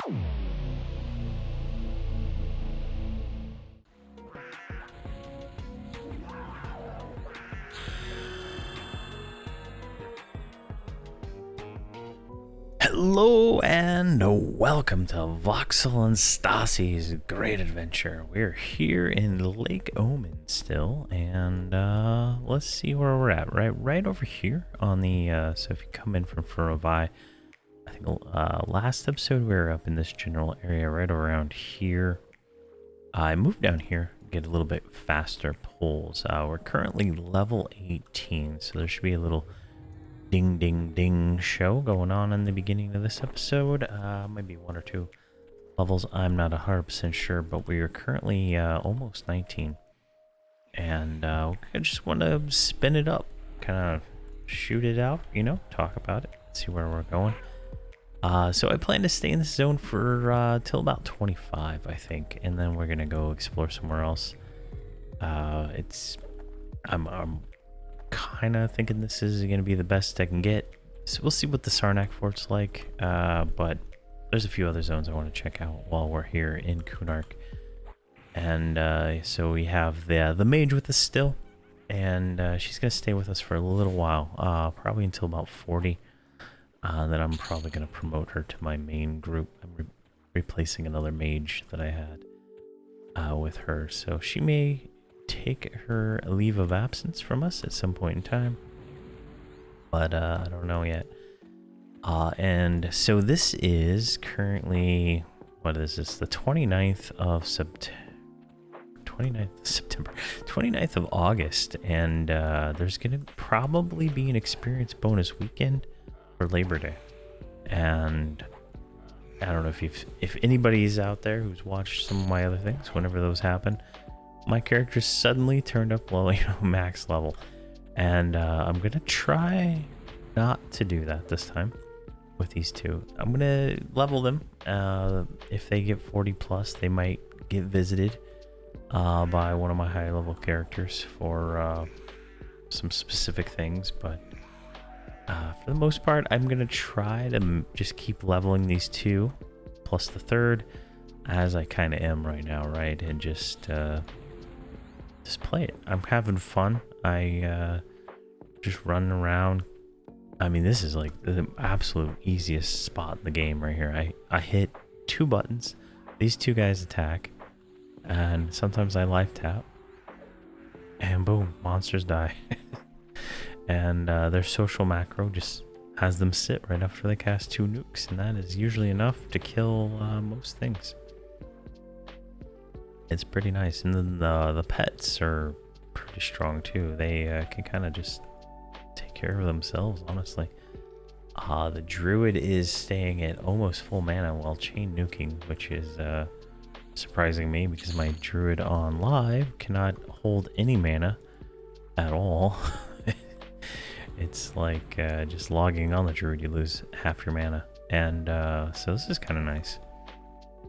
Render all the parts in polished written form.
Hello and welcome to Voxl and Stassi's Great Adventure. We're here in Lake Omen still, and let's see where we're at. Right over here on the, so if you come in from Furovai, I think last episode we were up in this general area right around here. I moved down here, get a little bit faster pulls. We're currently level 18, so there should be a little ding ding ding show going on in the beginning of this episode. Maybe one or two levels, I'm not 100% sure, but we are currently almost 19, and I just want to spin it up, kind of shoot it out, you know, talk about it, see where we're going. So I plan to stay in this zone for till about 25, I think, and then we're gonna go explore somewhere else. I'm kind of thinking this is going to be the best I can get. So we'll see what the Sarnak Fort's like, but there's a few other zones I want to check out while we're here in Kunark. And so we have the mage with us still, and she's going to stay with us for a little while, probably until about 40. Then I'm probably going to promote her to my main group. I'm replacing another mage that I had with her, so she may take her leave of absence from us at some point in time, but I don't know yet. And so this is currently, what is this, the 29th of September, 29th of August, and there's gonna probably be an experience bonus weekend for Labor Day. And I don't know if anybody's out there who's watched some of my other things, whenever those happen, my character suddenly turned up, well, you know, max level, and I'm gonna try not to do that this time with these two. I'm gonna level them. If they get 40 plus, they might get visited by one of my high level characters for some specific things, but for the most part, I'm gonna try to just keep leveling these two plus the third, as I kind of am right now, right? And just play it. I'm having fun. I just running around. I mean, this is like the absolute easiest spot in the game right here. I hit two buttons. These two guys attack, and sometimes I life tap, and boom, monsters die. And their social macro just has them sit right after they cast two nukes, and that is usually enough to kill most things. It's pretty nice. And then the pets are pretty strong too. They can kind of just take care of themselves, honestly. The druid is staying at almost full mana while chain nuking, which is surprising me, because my druid on live cannot hold any mana at all. It's like just logging on the druid, you lose half your mana. And so this is kind of nice.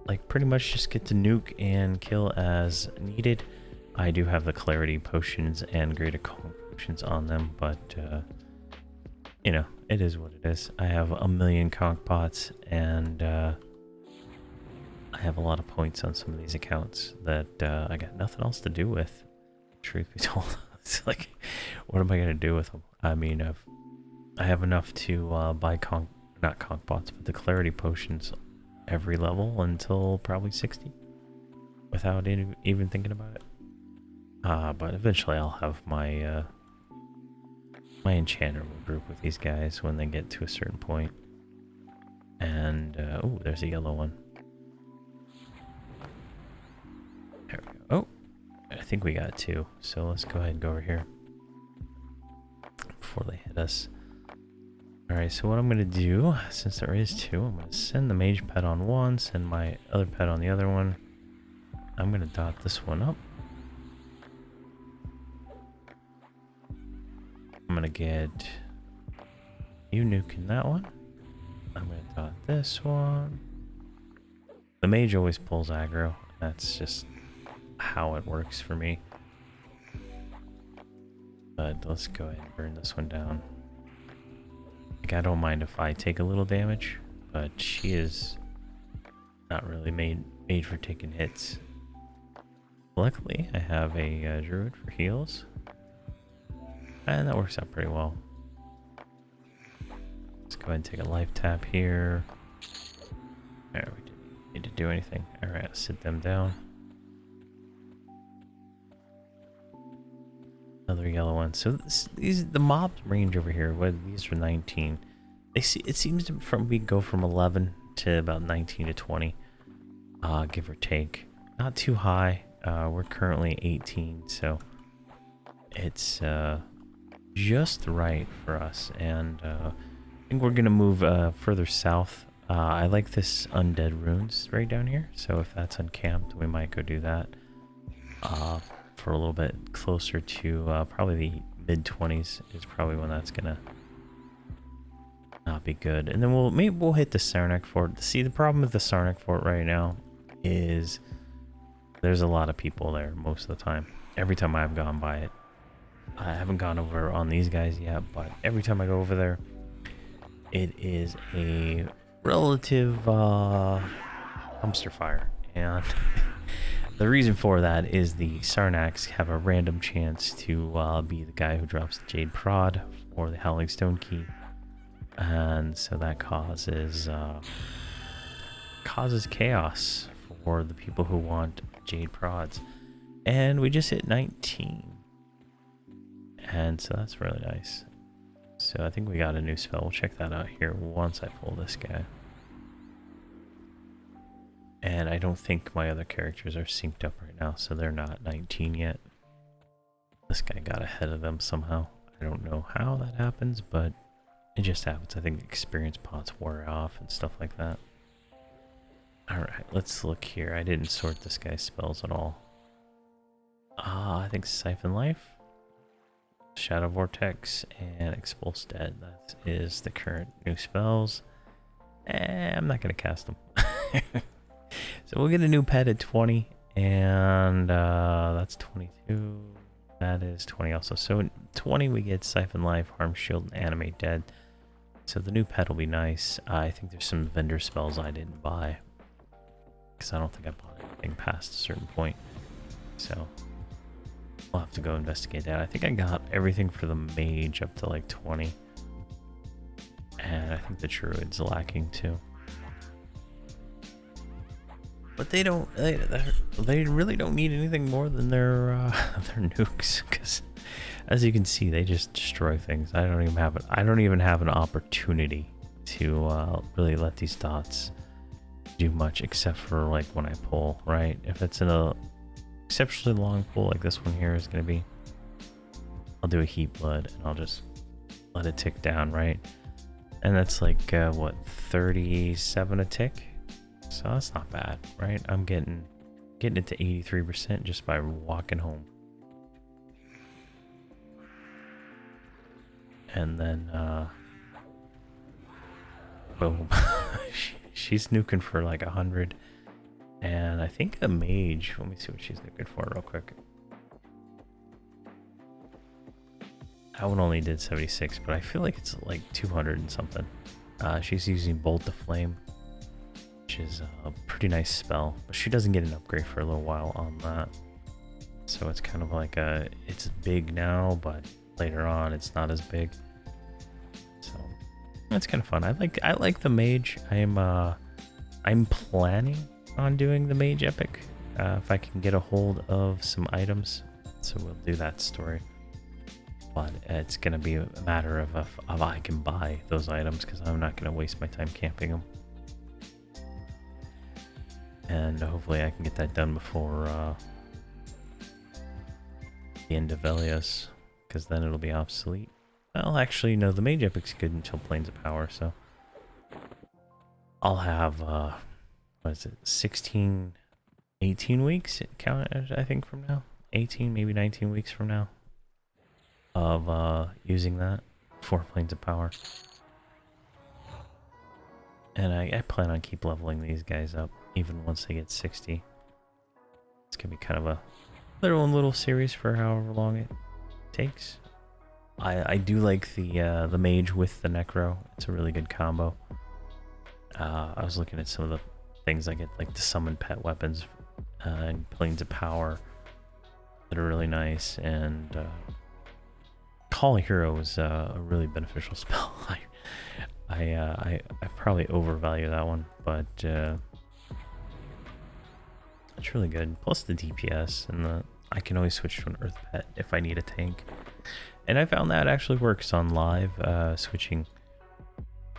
Like, pretty much just get to nuke and kill as needed. I do have the clarity potions and greater calm potions on them, but you know, it is what it is. I have a million conch pots, and I have a lot of points on some of these accounts that I got nothing else to do with, truth be told. It's like, what am I gonna do with them? I mean, I have enough to buy not conch pots, but the clarity potions every level until probably 60 without even thinking about it. But eventually I'll have my my enchanter group with these guys when they get to a certain point. And oh, there's a yellow one. There we go. Oh, I think we got two, so let's go ahead and go over here before they hit us. Alright, so what I'm going to do, since there is two, I'm going to send the mage pet on one, send my other pet on the other one. I'm going to dot this one up. I'm going to get you nuking that one. I'm going to dot this one. The mage always pulls aggro. That's just how it works for me. But let's go ahead and burn this one down. Like, I don't mind if I take a little damage, but she is not really made for taking hits. Luckily, I have a druid for heals, and that works out pretty well. Let's go ahead and take a life tap here. There, we didn't need to do anything. All right, let's sit them down. Another yellow one. So the mobs range over here. What these are 19. It seems to we go from 11 to about 19 to 20, give or take. Not too high. We're currently 18, so it's just right for us. And I think we're gonna move further south. I like this undead runes right down here. So if that's uncamped, we might go do that. For a little bit closer to probably the mid-20s is probably when that's gonna not be good. And then we'll hit the Saranac Fort. See, the problem with the Saranac Fort right now is there's a lot of people there most of the time. Every time I've gone by it, I haven't gone over on these guys yet, but every time I go over there, it is a relative dumpster fire. And the reason for that is the Saranacs have a random chance to be the guy who drops the Jade Prod or the Howling Stone Key, and so that causes chaos for the people who want Jade Prods. And we just hit 19, and so that's really nice. So I think we got a new spell. We'll check that out here once I pull this guy. And I don't think my other characters are synced up right now, so they're not 19 yet. This guy got ahead of them somehow. I don't know how that happens, but it just happens. I think experience pots wear off and stuff like that. Alright, let's look here. I didn't sort this guy's spells at all. I think Siphon Life, Shadow Vortex, and Expulse Dead. That is the current new spells. I'm not going to cast them. So we'll get a new pet at 20, and that's 22. That is 20 also. So at 20 we get Siphon Life, Harm Shield, and Animate Dead. So the new pet will be nice. I think there's some vendor spells I didn't buy, because I don't think I bought anything past a certain point. So we'll have to go investigate that. I think I got everything for the mage up to like 20. And I think the druid's lacking too. But they don't. They really don't need anything more than their nukes, because as you can see, they just destroy things. I don't even have an opportunity to really let these dots do much, except for like when I pull. Right, if it's in a exceptionally long pull like this one here is going to be, I'll do a heat blood and I'll just let it tick down. Right, and that's like what, 37 a tick. So that's not bad, right? I'm getting it to 83% just by walking home. And then boom. She's nuking for like 100. And I think a mage, let me see what she's nuking for real quick. That one only did 76, but I feel like it's like 200 and something. She's using Bolt the Flame, which is a pretty nice spell, but she doesn't get an upgrade for a little while on that. So it's kind of like it's big now, but later on it's not as big. So that's kind of fun. I like the mage. I'm planning on doing the mage epic if I can get a hold of some items. So we'll do that story. But it's gonna be a matter of if I can buy those items, because I'm not gonna waste my time camping them. And hopefully I can get that done before the end of Velios, because then it'll be obsolete. Well, actually, no, the Mage Epic's good until Planes of Power, so I'll have, what is it, 16, 18 weeks, count, I think, from now? 18, maybe 19 weeks from now of using that for Planes of Power. And I plan on keep leveling these guys up even once they get 60. It's gonna be kind of a little series for however long it takes. I do like the mage with the necro. It's a really good combo. I was looking at some of the things I get, like to summon pet weapons and planes of power that are really nice. And Call a Hero is a really beneficial spell. I probably overvalue that one, but it's really good. Plus the DPS, and I can always switch to an Earth Pet if I need a tank. And I found that actually works on live, switching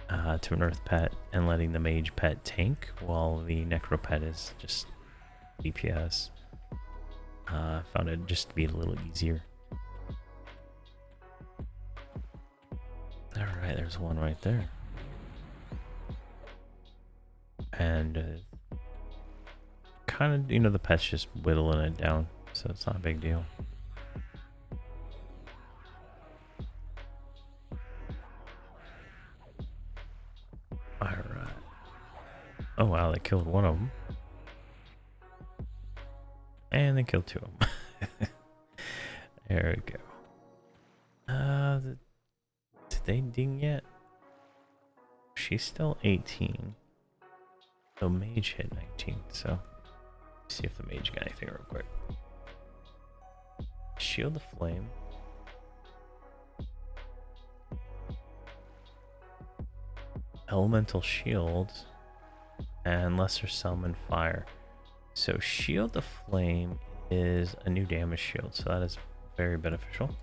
to an Earth Pet and letting the Mage Pet tank while the Necro Pet is just DPS. I found it just to be a little easier. Alright, there's one right there. And kind of, you know, the pet's just whittling it down, so it's not a big deal. Alright. Oh wow, they killed one of them. And they killed two of them. There we go. Did they ding yet? She's still 18. So mage hit 19, so see if the mage got anything real quick. Shield the flame. Elemental shield. And lesser summon fire. So shield the flame is a new damage shield, so that is very beneficial.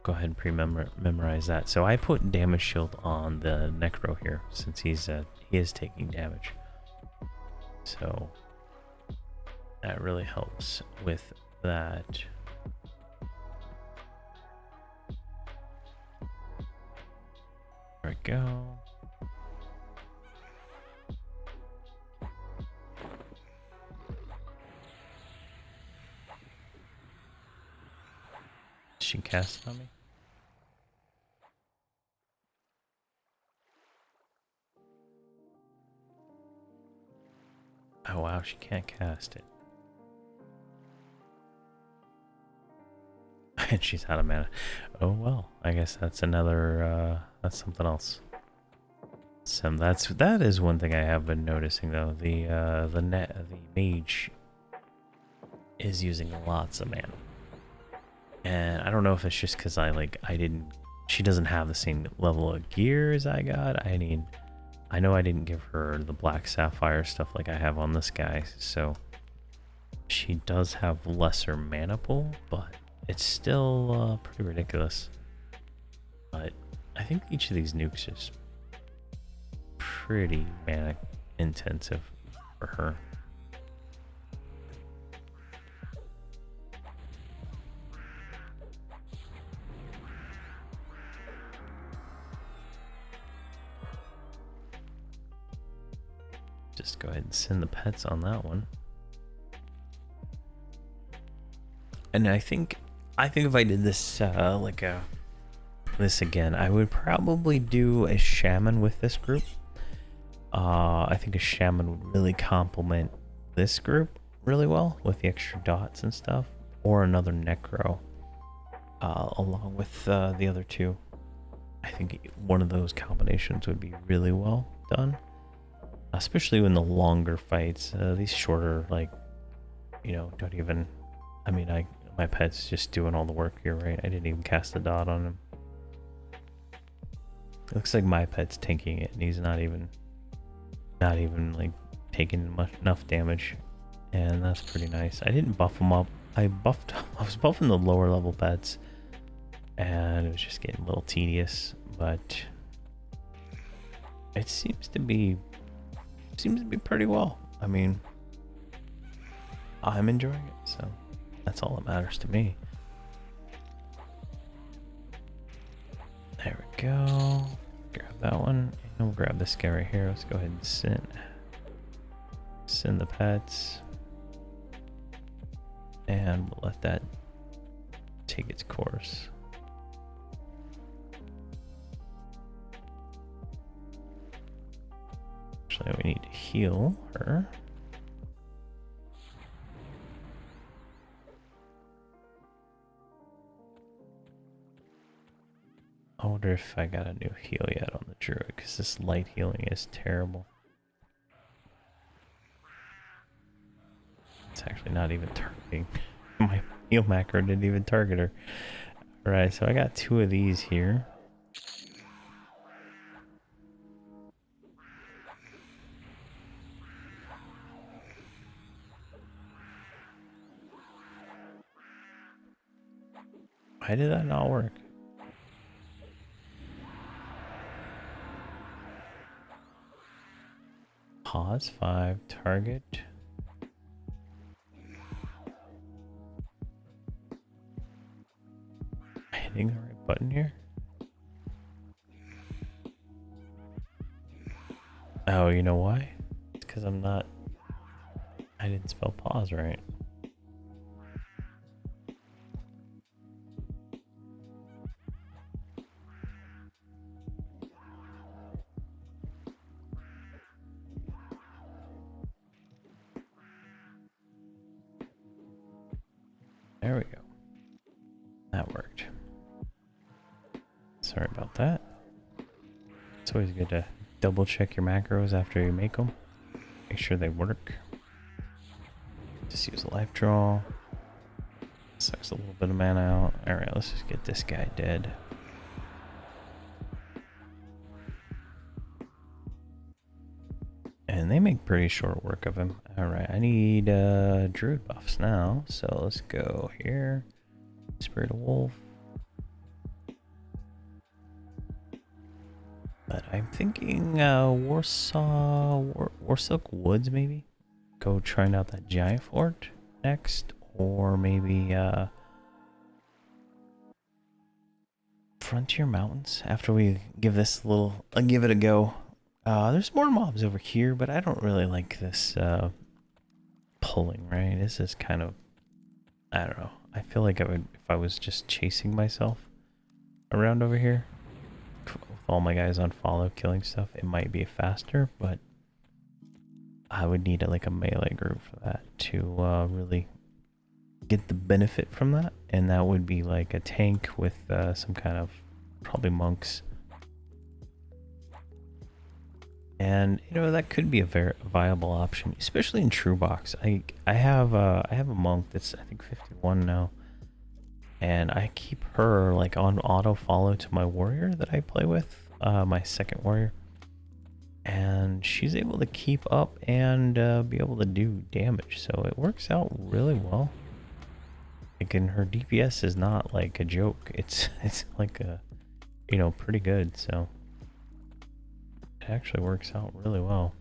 Go ahead and pre-memorize that. So I put damage shield on the Necro here since he is taking damage. So that really helps with that. There we go. She cast it on me. Oh wow, she can't cast it. And she's out of mana. Oh well, I guess that's another that's something else. That is one thing I have been noticing though. The mage is using lots of mana. And I don't know if it's just because she doesn't have the same level of gear as I got. I know I didn't give her the black sapphire stuff like I have on this guy, so she does have lesser mana pool, but it's still pretty ridiculous. But I think each of these nukes is pretty mana intensive for her. Just go ahead and send the pets on that one. And I think if I did this this again, I would probably do a shaman with this group. I think a shaman would really complement this group really well with the extra dots and stuff, or another necro along with the other two. I think one of those combinations would be really well done. Especially in the longer fights. These shorter, like, you know, don't even... I mean, my pet's just doing all the work here, right? I didn't even cast a dot on him. It looks like my pet's tanking it, and he's not even like, taking enough damage. And that's pretty nice. I didn't buff him up. I was buffing the lower level pets, and it was just getting a little tedious, but it seems to be pretty well. I mean, I'm enjoying it, so that's all that matters to me. There we go. Grab that one, and we'll grab this guy right here. Let's go ahead and send the pets, and we'll let that take its course. Actually, we need to heal her. I wonder if I got a new heal yet on the druid, because this light healing is terrible. It's actually not even targeting. My heal macro didn't even target her. Alright, so I got 2 of these here. Why did that not work? Pause 5, target. Hitting the right button here? Oh, you know why? It's because I didn't spell pause right. There we go. That worked. Sorry about that. It's always good to double check your macros after you make them. Make sure they work. Just use a life draw. Sucks a little bit of mana out. Alright, let's just get this guy dead. And they make pretty short work of him. Alright, I need druid buffs now. So let's go here. Spirit of Wolf. But I'm thinking Warsilk Woods maybe? Go trying out that giant fort next. Or maybe Frontier Mountains after we give this give it a go. There's more mobs over here, but I don't really like this pulling, right? This is kind of, I don't know. I feel like I would, if I was just chasing myself around over here with all my guys on follow killing stuff, it might be faster, but I would need like a melee group for that to really get the benefit from that. And that would be like a tank with some kind of probably monks. And you know, that could be a very viable option, especially in True Box. I have a monk that's I think 51 now, and I keep her like on auto follow to my warrior that I play with, my second warrior, and she's able to keep up and be able to do damage. So it works out really well. Again, her DPS is not like a joke. It's like a, you know, pretty good. So it actually works out really well.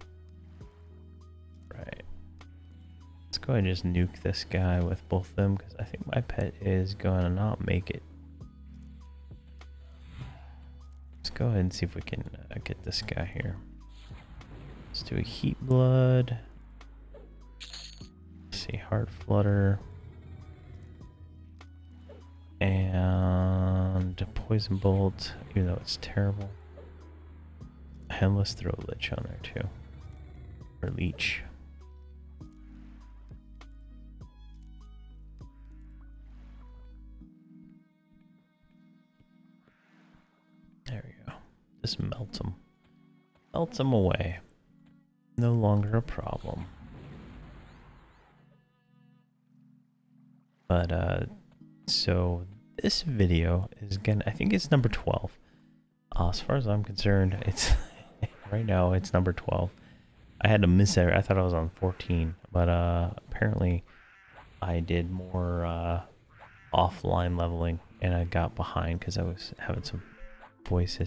Right. Let's go ahead and just nuke this guy with both of them because I think my pet is going to not make it. Let's go ahead and see if we can get this guy here. Let's do a heat blood. Let's see, heart flutter. And a poison bolt, even though it's terrible. And let's throw a lich on there too. Or leech. There we go. Just melts them. Melts them away. No longer a problem. But so this video is again, I think it's number 12. As far as I'm concerned, it's right now it's number 12. I had to miss it. I thought I was on 14, but apparently I did more offline leveling and I got behind because I was having some voice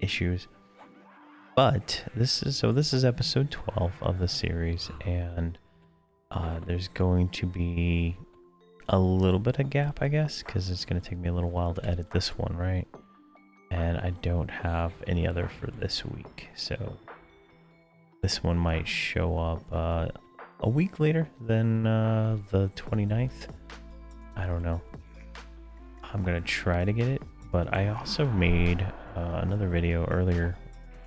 issues. But this is episode 12 of the series, and there's going to be a little bit of gap, I guess, because it's going to take me a little while to edit this one, right? And I don't have any other for this week, so this one might show up a week later than the 29th. I don't know. I'm going to try to get it, but I also made another video earlier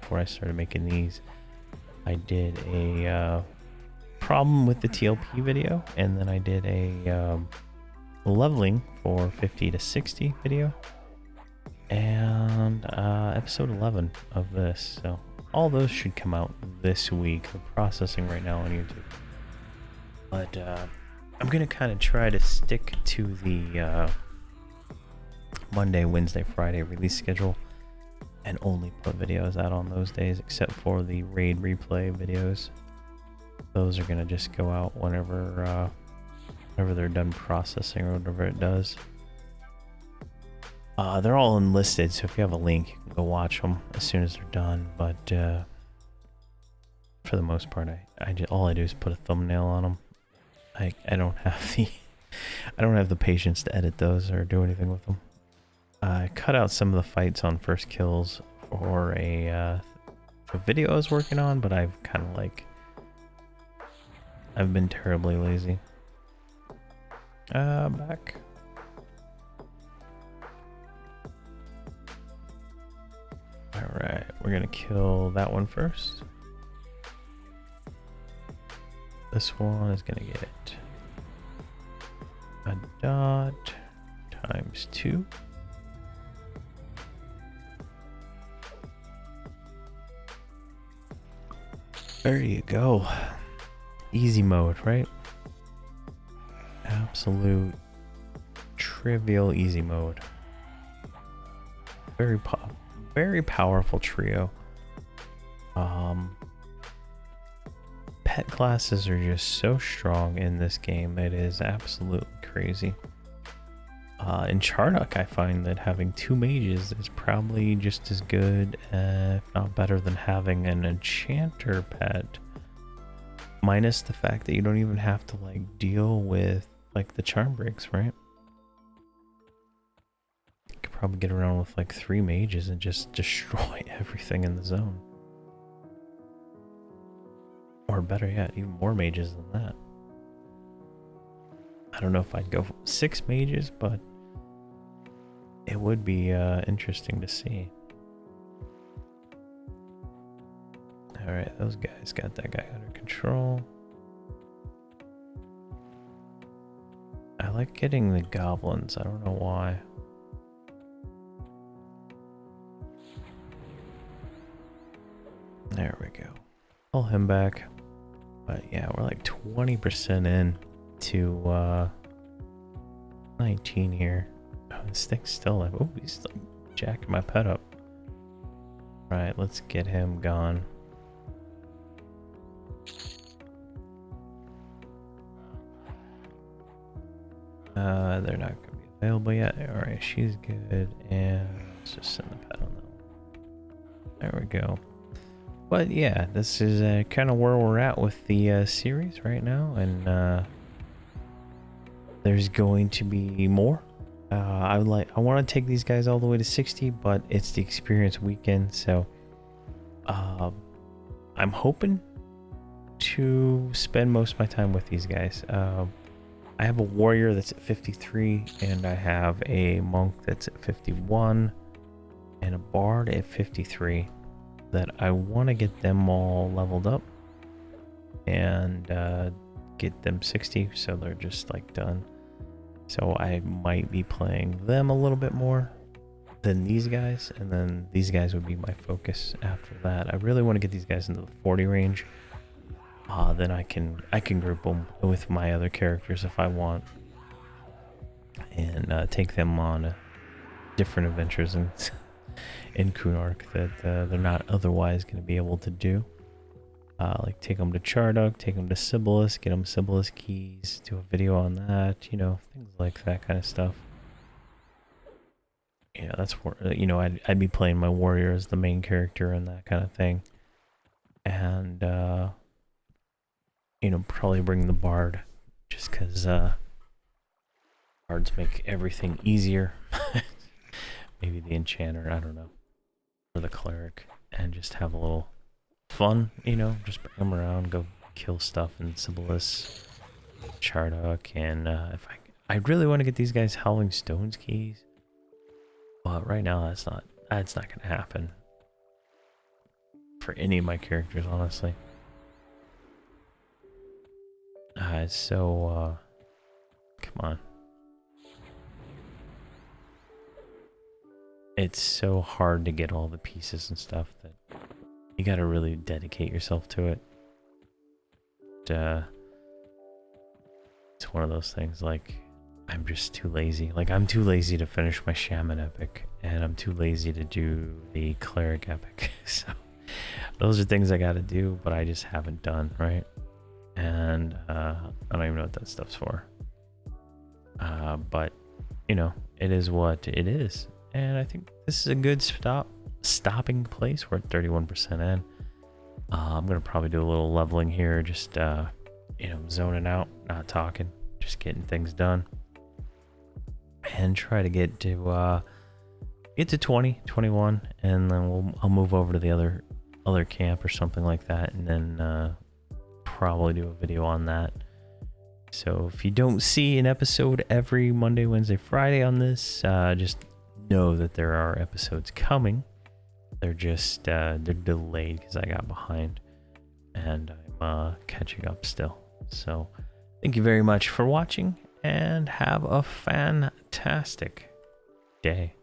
before I started making these. I did a problem with the TLP video, and then I did a leveling for 50 to 60 video, and episode 11 of this. So all those should come out this week. They're processing right now on YouTube. But I'm gonna kind of try to stick to the Monday, Wednesday, Friday release schedule and only put videos out on those days, except for the raid replay videos. Those are gonna just go out whenever they're done processing or whatever it does. They're all enlisted, so if you have a link, you can go watch them as soon as they're done. But for the most part, all I do is put a thumbnail on them. I don't have the patience to edit those or do anything with them. I cut out some of the fights on first kills for a video I was working on, but I've been terribly lazy. Back. Alright, we're gonna kill that one first. This one is gonna get a dot times 2. There you go. Easy mode, right? Absolute trivial easy mode. Very powerful trio. Pet classes are just so strong in this game. It is absolutely crazy. In Charnock, I find that having 2 mages is probably just as good, if not better, than having an enchanter pet. Minus the fact that you don't even have to deal with the charm breaks, right? You could probably get around with 3 mages and just destroy everything in the zone. Or better yet, even more mages than that. I don't know if I'd go 6 mages, but it would be interesting to see. Alright, those guys got that guy under control. I like getting the goblins, I don't know why. There we go. Pull him back. But yeah, we're 20% in to 19 here. Oh, this thing's still like, oh, he's jacking my pet up. Right, let's get him gone. They're not going to be available yet. Alright, she's good. And let's just send the pet on that one. There we go. But yeah, this is kind of where we're at with the series right now. And there's going to be more. I want to take these guys all the way to 60, but it's the experience weekend. So I'm hoping to spend most of my time with these guys. I have a warrior that's at 53, and I have a monk that's at 51, and a bard at 53. That I want to get them all leveled up and get them 60, so they're just done. So I might be playing them a little bit more than these guys, and then these guys would be my focus after that. I really want to get these guys into the 40 range. Then I can group them with my other characters if I want, and take them on different adventures in Kunark that they're not otherwise going to be able to do. Like take them to Charduk, take them to Sibyllus, get them Sibyllus keys, do a video on that, things like that kind of stuff. Yeah, that's where, I'd be playing my warrior as the main character and that kind of thing. And, probably bring the bard, just because bards make everything easier. Maybe the enchanter, I don't know. Or the cleric, and just have a little fun, just bring them around, go kill stuff in Sibyllus, Charduk, and I really want to get these guys Howling Stones keys, but right now that's not going to happen for any of my characters, honestly. Come on. It's so hard to get all the pieces and stuff that you gotta really dedicate yourself to it. It's just one of those things. Like, I'm just too lazy. Like, I'm too lazy to finish my shaman epic, and I'm too lazy to do the cleric epic. So those are things I got to do, but I just haven't done, right? And I don't even know what that stuff's for. But you know, it is what it is, and I think this is a good stopping place. We're at 31% in. I'm gonna probably do a little leveling here, just you know, zoning out, not talking, just getting things done, and try to get to 20, 21, and then I'll move over to the other camp or something like that, and then probably do a video on that. So if you don't see an episode every Monday, Wednesday, Friday on this, just know that there are episodes coming. They're just they're delayed because I got behind, and I'm catching up still. So thank you very much for watching, and have a fantastic day.